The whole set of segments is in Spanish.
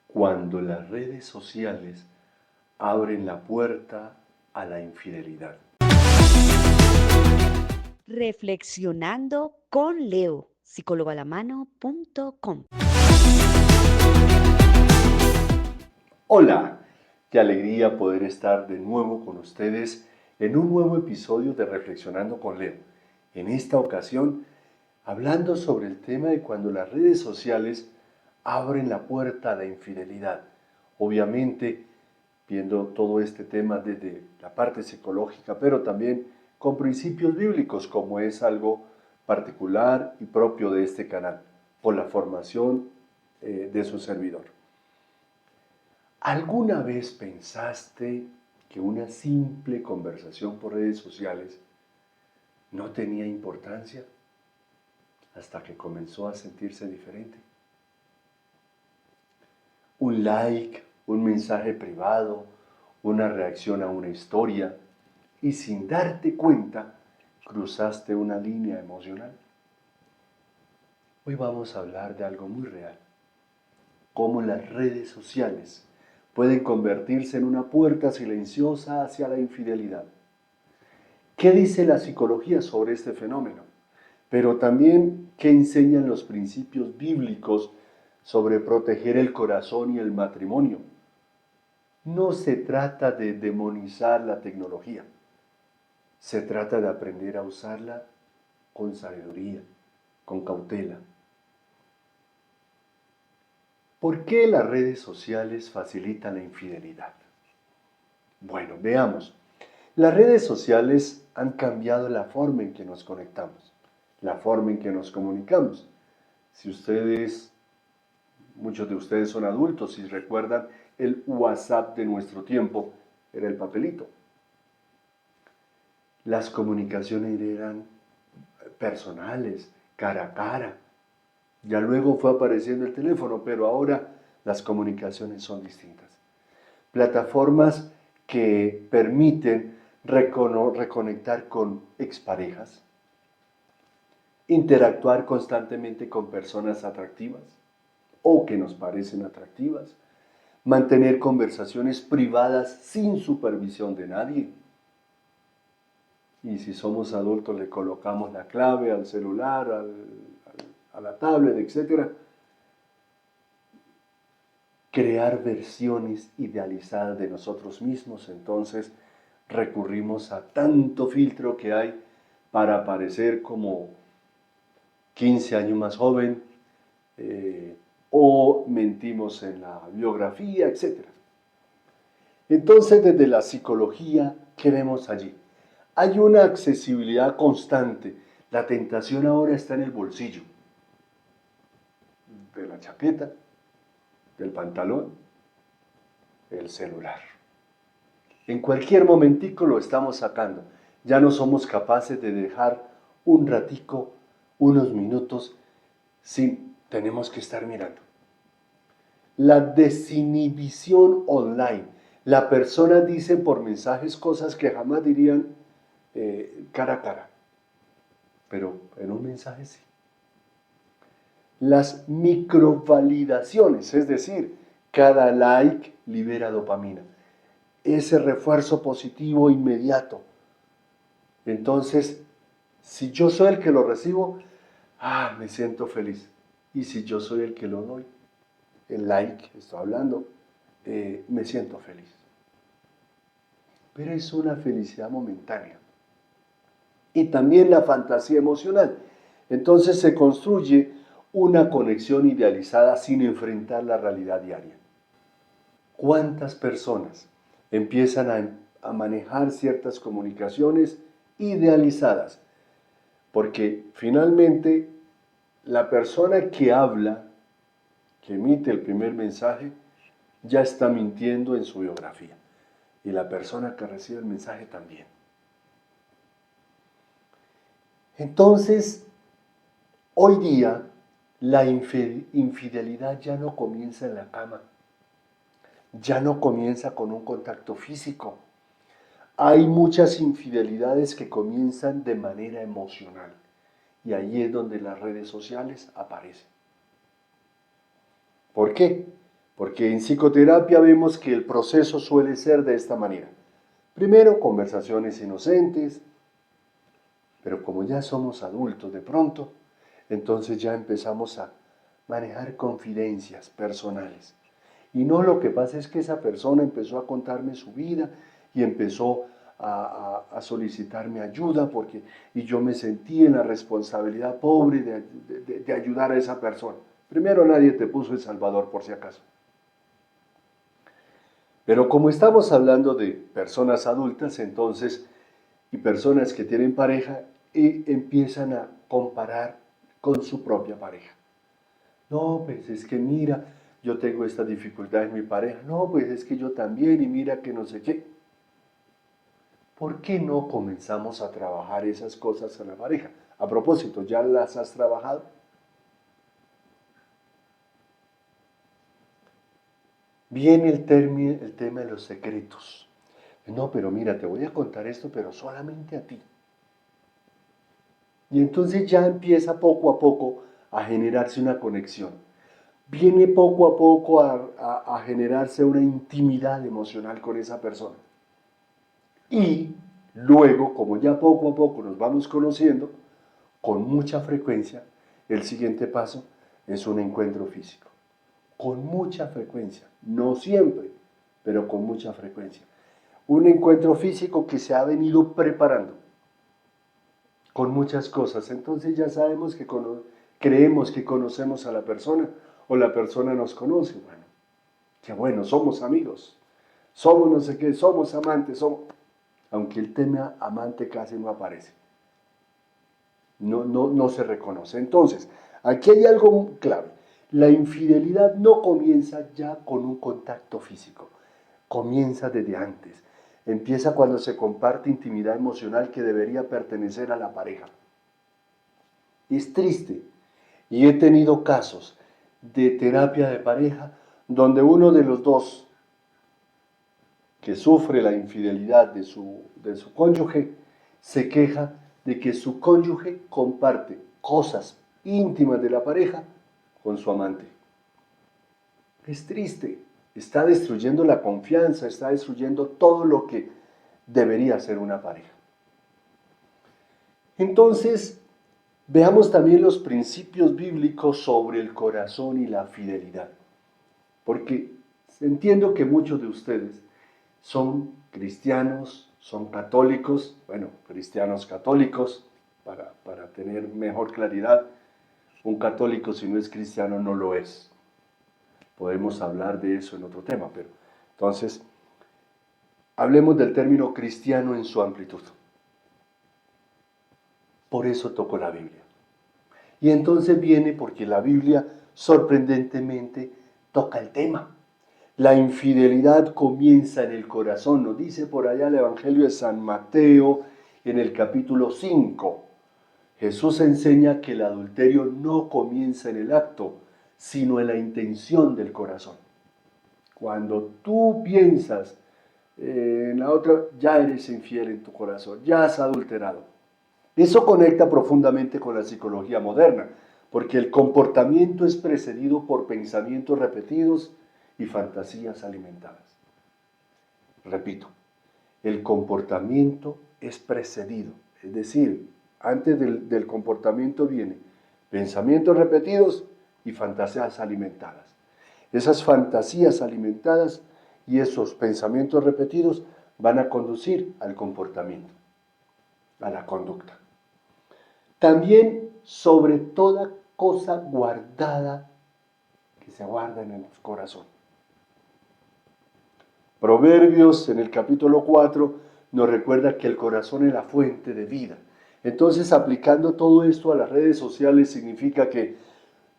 cuando las redes sociales abren la puerta a la infidelidad. Reflexionando con Leo, psicólogoalamano.com. Hola, qué alegría poder estar de nuevo con ustedes en un nuevo episodio de Reflexionando con Leo. En esta ocasión, hablando sobre el tema de cuando las redes sociales abren la puerta a la infidelidad. Obviamente, viendo todo este tema desde la parte psicológica, pero también con principios bíblicos, como es algo particular y propio de este canal, por la formación de su servidor. ¿Alguna vez pensaste que una simple conversación por redes sociales no tenía importancia hasta que comenzó a sentirse diferente? Un like, un mensaje privado, una reacción a una historia, y sin darte cuenta, cruzaste una línea emocional. Hoy vamos a hablar de algo muy real, cómo las redes sociales pueden convertirse en una puerta silenciosa hacia la infidelidad. ¿Qué dice la psicología sobre este fenómeno? Pero también, ¿qué enseñan los principios bíblicos sobre proteger el corazón y el matrimonio? No se trata de demonizar la tecnología, se trata de aprender a usarla con sabiduría, con cautela. ¿Por qué las redes sociales facilitan la infidelidad? Bueno, veamos. Las redes sociales han cambiado la forma en que nos conectamos, la forma en que nos comunicamos. Si muchos de ustedes son adultos y recuerdan, el WhatsApp de nuestro tiempo era el papelito. Las comunicaciones eran personales, cara a cara. Ya luego fue apareciendo el teléfono, pero ahora las comunicaciones son distintas. Plataformas que permiten reconectar con exparejas, interactuar constantemente con personas atractivas o que nos parecen atractivas, mantener conversaciones privadas sin supervisión de nadie. Y si somos adultos le colocamos la clave al celular, a la tablet, etc. Crear versiones idealizadas de nosotros mismos, entonces recurrimos a tanto filtro que hay para parecer como 15 años más joven, o mentimos en la biografía, etc. Entonces, desde la psicología, ¿qué vemos allí? Hay una accesibilidad constante. La tentación ahora está en el bolsillo, de la chaqueta, del pantalón, el celular. En cualquier momentico lo estamos sacando. Ya no somos capaces de dejar un ratico, unos minutos, tenemos que estar mirando. La desinhibición online. La persona dice por mensajes cosas que jamás dirían cara a cara, pero en un mensaje sí. Las microvalidaciones, es decir, cada like libera dopamina. Ese refuerzo positivo inmediato. Entonces, si yo soy el que lo recibo, me siento feliz. Y si yo soy el que lo doy, el like, estoy hablando, me siento feliz. Pero es una felicidad momentánea. Y también la fantasía emocional. Entonces se construye una conexión idealizada sin enfrentar la realidad diaria. ¿Cuántas personas empiezan a manejar ciertas comunicaciones idealizadas? Porque finalmente la persona que habla, que emite el primer mensaje, ya está mintiendo en su biografía. Y la persona que recibe el mensaje también. Entonces, hoy día, la infidelidad ya no comienza en la cama. Ya no comienza con un contacto físico. Hay muchas infidelidades que comienzan de manera emocional. Y ahí es donde las redes sociales aparecen. ¿Por qué? Porque en psicoterapia vemos que el proceso suele ser de esta manera. Primero, conversaciones inocentes, pero como ya somos adultos de pronto, entonces ya empezamos a manejar confidencias personales. Y no, lo que pasa es que esa persona empezó a contarme su vida y empezó a solicitarme ayuda y yo me sentí en la responsabilidad pobre de ayudar a esa persona. Primero, nadie te puso El Salvador por si acaso. Pero como estamos hablando de personas adultas, entonces, y personas que tienen pareja, y empiezan a comparar con su propia pareja. No, pues es que mira, yo tengo esta dificultad en mi pareja. No, pues es que yo también, y mira que no sé qué. ¿Por qué no comenzamos a trabajar esas cosas en la pareja? A propósito, ¿ya las has trabajado? Viene el tema de los secretos. No, pero mira, te voy a contar esto, pero solamente a ti. Y entonces ya empieza poco a poco a generarse una conexión. Viene poco a poco a generarse una intimidad emocional con esa persona. Y luego, como ya poco a poco nos vamos conociendo, con mucha frecuencia, el siguiente paso es un encuentro físico. Con mucha frecuencia, no siempre, pero con mucha frecuencia. Un encuentro físico que se ha venido preparando con muchas cosas. Entonces ya sabemos creemos que conocemos a la persona o la persona nos conoce. Bueno, qué bueno, somos amigos, somos no sé qué, somos amantes, aunque el tema amante casi no aparece. No se reconoce. Entonces, aquí hay algo clave. La infidelidad no comienza ya con un contacto físico, comienza desde antes. Empieza cuando se comparte intimidad emocional que debería pertenecer a la pareja. Es triste, y he tenido casos de terapia de pareja donde uno de los dos que sufre la infidelidad de su cónyuge se queja de que su cónyuge comparte cosas íntimas de la pareja con su amante. Es triste, está destruyendo la confianza, está destruyendo todo lo que debería ser una pareja. Entonces, veamos también los principios bíblicos sobre el corazón y la fidelidad, porque entiendo que muchos de ustedes son cristianos, son católicos, bueno, cristianos católicos, para tener mejor claridad, un católico si no es cristiano no lo es. Podemos hablar de eso en otro tema, pero entonces, hablemos del término cristiano en su amplitud. Por eso toco la Biblia. Y entonces viene porque la Biblia sorprendentemente toca el tema. La infidelidad comienza en el corazón, nos dice por allá el Evangelio de San Mateo en el capítulo 5. Jesús enseña que el adulterio no comienza en el acto, sino en la intención del corazón. Cuando tú piensas en la otra, ya eres infiel en tu corazón, ya has adulterado. Eso conecta profundamente con la psicología moderna, porque el comportamiento es precedido por pensamientos repetidos y fantasías alimentadas. Repito, el comportamiento es precedido, es decir, antes del comportamiento viene pensamientos repetidos y fantasías alimentadas. Esas fantasías alimentadas y esos pensamientos repetidos van a conducir al comportamiento, a la conducta. También sobre toda cosa guardada que se guarda en el corazón. Proverbios en el capítulo 4 nos recuerda que el corazón es la fuente de vida. Entonces, aplicando todo esto a las redes sociales significa que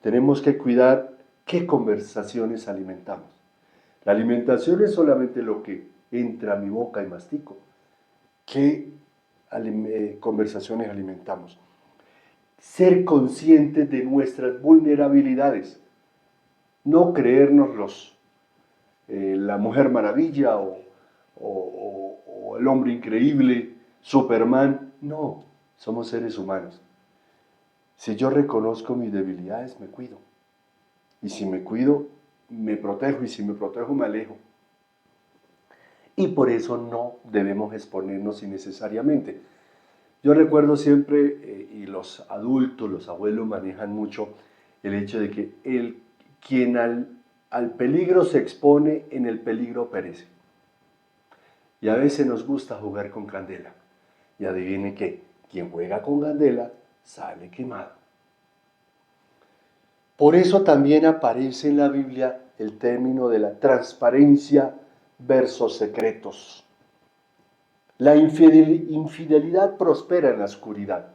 tenemos que cuidar qué conversaciones alimentamos. La alimentación es solamente lo que entra a mi boca y mastico. ¿Qué conversaciones alimentamos? Ser conscientes de nuestras vulnerabilidades. No creérnoslos la Mujer Maravilla o el hombre increíble, Superman. No, somos seres humanos. Si yo reconozco mis debilidades, me cuido. Y si me cuido, me protejo y si me protejo me alejo. Y por eso no debemos exponernos innecesariamente. Yo recuerdo siempre, y los adultos, los abuelos manejan mucho el hecho de que quien al peligro se expone, en el peligro perece. Y a veces nos gusta jugar con candela. Y adivine qué, quien juega con candela sale quemado. Por eso también aparece en la Biblia el término de la transparencia versus secretos. La infidelidad prospera en la oscuridad.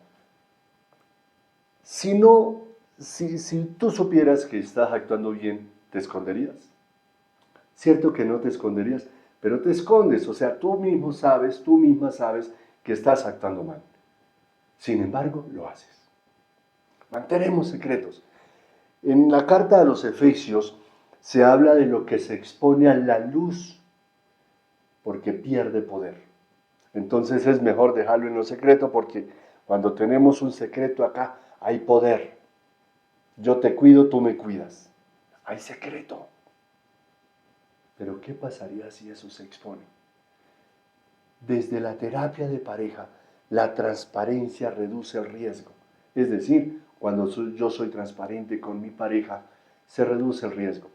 Si tú supieras que estás actuando bien, ¿te esconderías? Cierto que no te esconderías, pero te escondes, o sea, tú misma sabes que estás actuando mal. Sin embargo, lo haces. Mantenemos secretos. En la carta a los Efesios se habla de lo que se expone a la luz porque pierde poder. Entonces es mejor dejarlo en lo secreto porque cuando tenemos un secreto acá hay poder. Yo te cuido, tú me cuidas. Hay secreto. Pero ¿qué pasaría si eso se expone? Desde la terapia de pareja, la transparencia reduce el riesgo. Es decir, cuando yo soy transparente con mi pareja, se reduce el riesgo.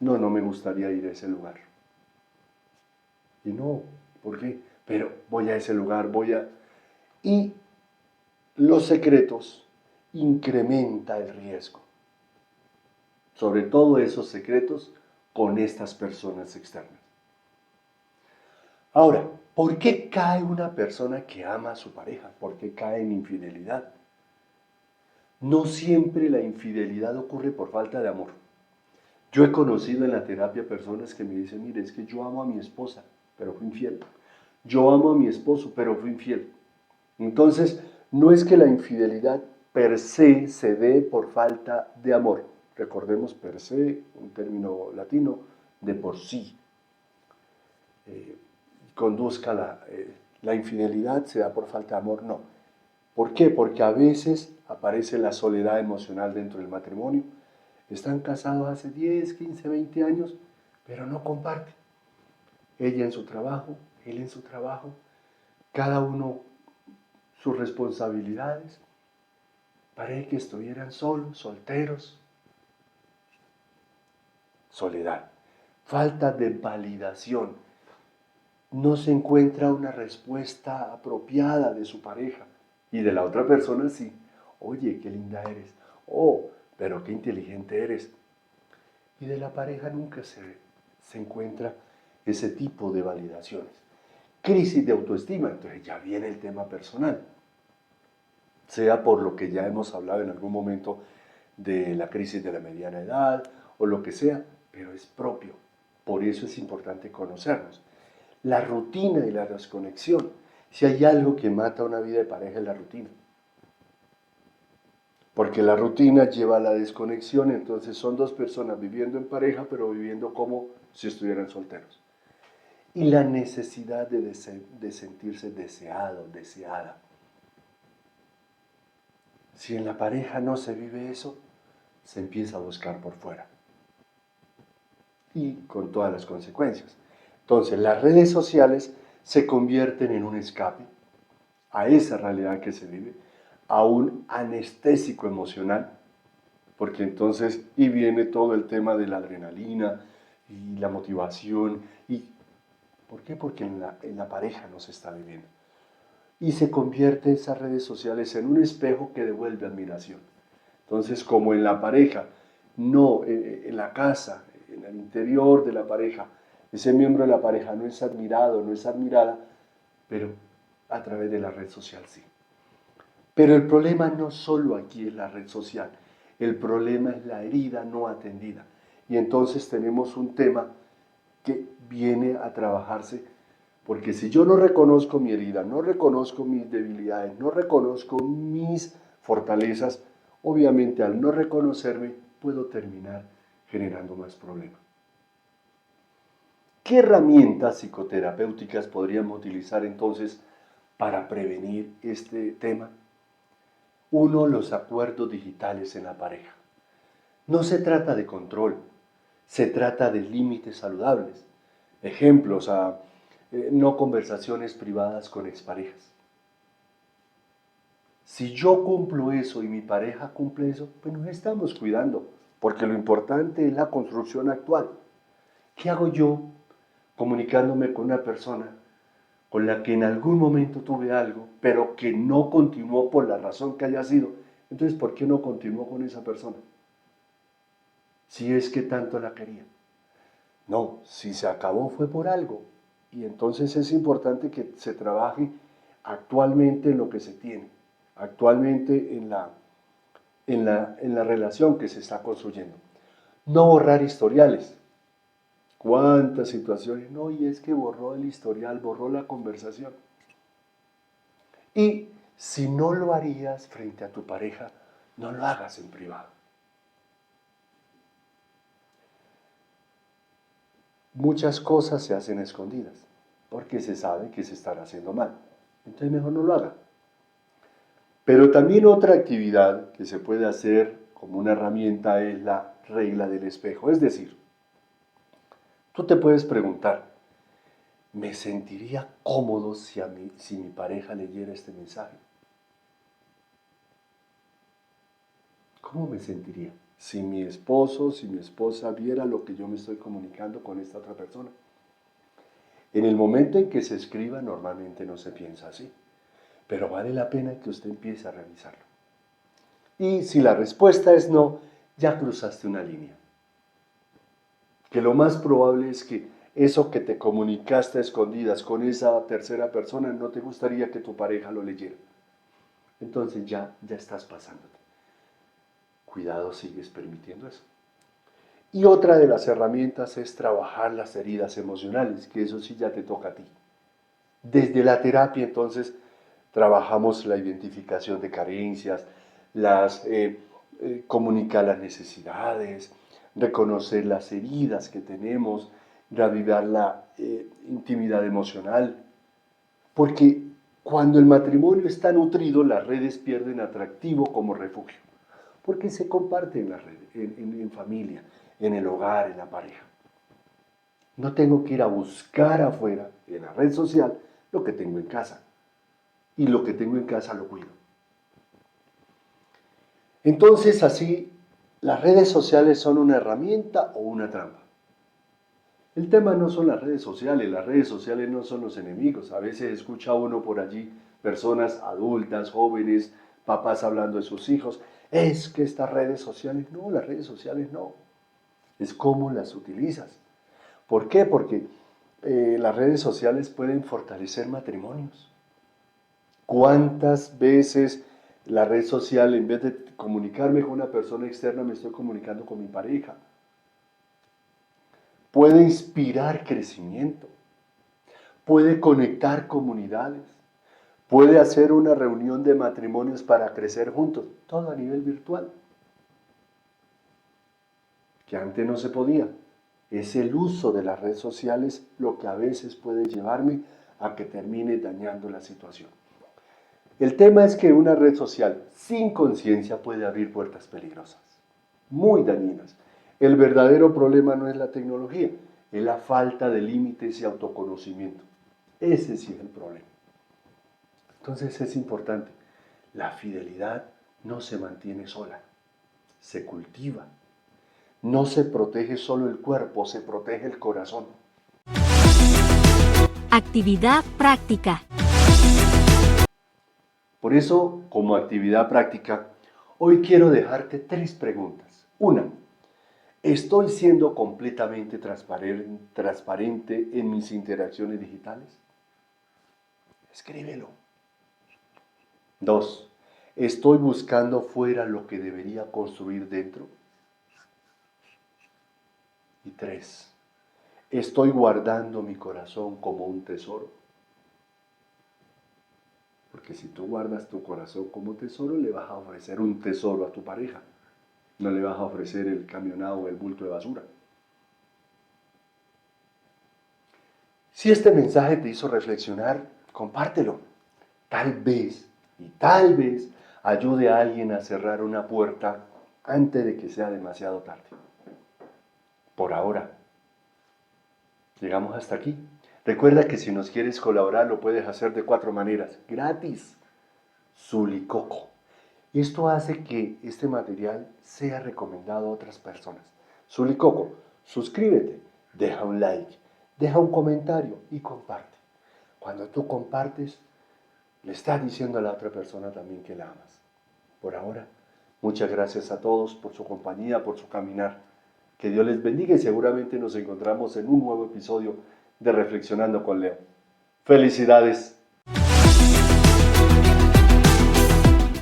No me gustaría ir a ese lugar. Y no, ¿por qué? Pero voy a ese lugar, Y los secretos incrementa el riesgo. Sobre todo esos secretos con estas personas externas. Ahora, ¿por qué cae una persona que ama a su pareja? ¿Por qué cae en infidelidad? No siempre la infidelidad ocurre por falta de amor. Yo he conocido en la terapia personas que me dicen, mire, es que yo amo a mi esposa, pero fui infiel. Yo amo a mi esposo, pero fui infiel. Entonces, no es que la infidelidad per se dé por falta de amor. Recordemos per se, un término latino, de por sí. Conduzca la infidelidad se da por falta de amor, no. ¿Por qué? Porque a veces aparece la soledad emocional dentro del matrimonio. Están casados hace 10, 15, 20 años, pero no comparten. Ella en su trabajo, él en su trabajo, cada uno sus responsabilidades. Parece que estuvieran solos, solteros. Soledad. Falta de validación. No se encuentra una respuesta apropiada de su pareja. Y de la otra persona sí. Oye, qué linda eres. Oh, pero qué inteligente eres. Y de la pareja nunca se encuentra ese tipo de validaciones. Crisis de autoestima, entonces ya viene el tema personal. Sea por lo que ya hemos hablado en algún momento de la crisis de la mediana edad o lo que sea, pero es propio. Por eso es importante conocernos. La rutina y la desconexión. Si hay algo que mata una vida de pareja es la rutina. Porque la rutina lleva a la desconexión, entonces son dos personas viviendo en pareja, pero viviendo como si estuvieran solteros. Y la necesidad de sentirse deseado, deseada. Si en la pareja no se vive eso, se empieza a buscar por fuera. Y con todas las consecuencias. Entonces, las redes sociales se convierten en un escape a esa realidad que se vive, a un anestésico emocional, porque entonces, y viene todo el tema de la adrenalina y la motivación, ¿por qué? Porque en la pareja no se está viviendo. Y se convierte esas redes sociales en un espejo que devuelve admiración. Entonces, como en la pareja, no, en la casa, en el interior de la pareja, ese miembro de la pareja no es admirado, no es admirada, pero a través de la red social sí. Pero el problema no solo aquí es la red social, el problema es la herida no atendida. Y entonces tenemos un tema que viene a trabajarse, porque si yo no reconozco mi herida, no reconozco mis debilidades, no reconozco mis fortalezas, obviamente al no reconocerme puedo terminar generando más problemas. ¿Qué herramientas psicoterapéuticas podríamos utilizar entonces para prevenir este tema? Uno, los acuerdos digitales en la pareja. No se trata de control, se trata de límites saludables. Ejemplos, no conversaciones privadas con exparejas. Si yo cumplo eso y mi pareja cumple eso, pues nos estamos cuidando, porque lo importante es la construcción actual. ¿Qué hago yo comunicándome con una persona con la que en algún momento tuve algo, pero que no continuó por la razón que haya sido? Entonces, ¿por qué no continuó con esa persona? Si es que tanto la quería. No, si se acabó fue por algo. Y entonces es importante que se trabaje actualmente en lo que se tiene, actualmente en la relación que se está construyendo. No borrar historiales. ¿Cuántas situaciones? No, y es que borró el historial, borró la conversación. Y si no lo harías frente a tu pareja, no lo hagas en privado. Muchas cosas se hacen escondidas porque se sabe que se están haciendo mal. Entonces mejor no lo haga. Pero también otra actividad que se puede hacer como una herramienta es la regla del espejo. Es decir, tú te puedes preguntar, ¿me sentiría cómodo si mi pareja leyera este mensaje? ¿Cómo me sentiría si mi esposo, si mi esposa viera lo que yo me estoy comunicando con esta otra persona? En el momento en que se escriba, normalmente no se piensa así, pero vale la pena que usted empiece a revisarlo. Y si la respuesta es no, ya cruzaste una línea. Que lo más probable es que eso que te comunicaste a escondidas con esa tercera persona no te gustaría que tu pareja lo leyera. Entonces ya estás pasándote. Cuidado, sigues permitiendo eso. Y otra de las herramientas es trabajar las heridas emocionales, que eso sí ya te toca a ti. Desde la terapia, entonces, trabajamos la identificación de carencias, comunicar las necesidades, reconocer las heridas que tenemos, reavivar la intimidad emocional. Porque cuando el matrimonio está nutrido, las redes pierden atractivo como refugio. Porque se comparten las redes, en familia, en el hogar, en la pareja. No tengo que ir a buscar afuera, en la red social, lo que tengo en casa. Y lo que tengo en casa lo cuido. Entonces, así, ¿las redes sociales son una herramienta o una trampa? El tema no son las redes sociales no son los enemigos. A veces escucha uno por allí personas adultas, jóvenes, papás hablando de sus hijos. Es que estas redes sociales, no, las redes sociales no. Es cómo las utilizas. ¿Por qué? Porque las redes sociales pueden fortalecer matrimonios. ¿Cuántas veces la red social, en vez de comunicarme con una persona externa, me estoy comunicando con mi pareja? Puede inspirar crecimiento, puede conectar comunidades, puede hacer una reunión de matrimonios para crecer juntos, todo a nivel virtual, que antes no se podía. Es el uso de las redes sociales lo que a veces puede llevarme a que termine dañando la situación. El tema es que una red social sin conciencia puede abrir puertas peligrosas, muy dañinas. El verdadero problema no es la tecnología, es la falta de límites y autoconocimiento. Ese sí es el problema. Entonces es importante, la fidelidad no se mantiene sola, se cultiva. No se protege solo el cuerpo, se protege el corazón. Actividad práctica. Por eso, como actividad práctica, hoy quiero dejarte 3 preguntas. Una, ¿estoy siendo completamente transparente en mis interacciones digitales? Escríbelo. 2, ¿estoy buscando fuera lo que debería construir dentro? Y 3, ¿estoy guardando mi corazón como un tesoro? Porque si tú guardas tu corazón como tesoro, le vas a ofrecer un tesoro a tu pareja. No le vas a ofrecer el camionado o el bulto de basura. Si este mensaje te hizo reflexionar, compártelo. Tal vez ayude a alguien a cerrar una puerta antes de que sea demasiado tarde. Por ahora, llegamos hasta aquí. Recuerda que si nos quieres colaborar lo puedes hacer de 4 maneras, gratis. Zulicoco. Esto hace que este material sea recomendado a otras personas. Zulicoco, suscríbete, deja un like, deja un comentario y comparte. Cuando tú compartes, le estás diciendo a la otra persona también que la amas. Por ahora, muchas gracias a todos por su compañía, por su caminar. Que Dios les bendiga y seguramente nos encontramos en un nuevo episodio de Reflexionando con Leo. ¡Felicidades!